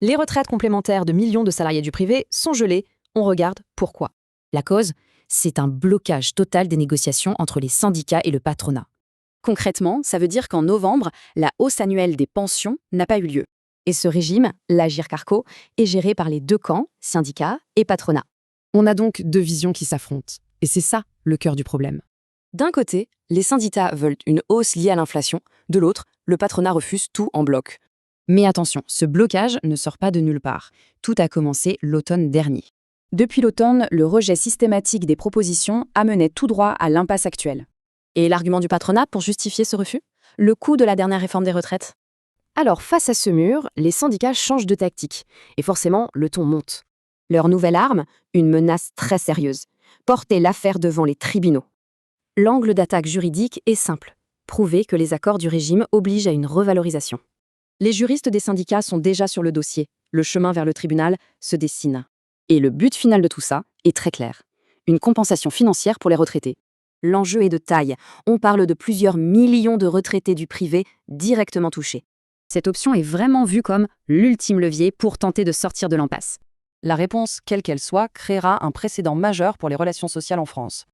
Les retraites complémentaires de millions de salariés du privé sont gelées. On regarde pourquoi. La cause, c'est un blocage total des négociations entre les syndicats et le patronat. Concrètement, ça veut dire qu'en novembre, la hausse annuelle des pensions n'a pas eu lieu. Et ce régime, l'Agirc-Arrco, est géré par les deux camps, syndicats et patronat. On a donc deux visions qui s'affrontent. Et c'est ça, le cœur du problème. D'un côté, les syndicats veulent une hausse liée à l'inflation. De l'autre, le patronat refuse tout en bloc. Mais attention, ce blocage ne sort pas de nulle part. Tout a commencé l'automne dernier. Depuis l'automne, le rejet systématique des propositions amenait tout droit à l'impasse actuelle. Et l'argument du patronat pour justifier ce refus? Le coût de la dernière réforme des retraites. Alors, face à ce mur, les syndicats changent de tactique. Et forcément, le ton monte. Leur nouvelle arme, une menace très sérieuse. Porter l'affaire devant les tribunaux. L'angle d'attaque juridique est simple. Prouver que les accords du régime obligent à une revalorisation. Les juristes des syndicats sont déjà sur le dossier. Le chemin vers le tribunal se dessine. Et le but final de tout ça est très clair. Une compensation financière pour les retraités. L'enjeu est de taille. On parle de plusieurs millions de retraités du privé directement touchés. Cette option est vraiment vue comme l'ultime levier pour tenter de sortir de l'impasse. La réponse, quelle qu'elle soit, créera un précédent majeur pour les relations sociales en France.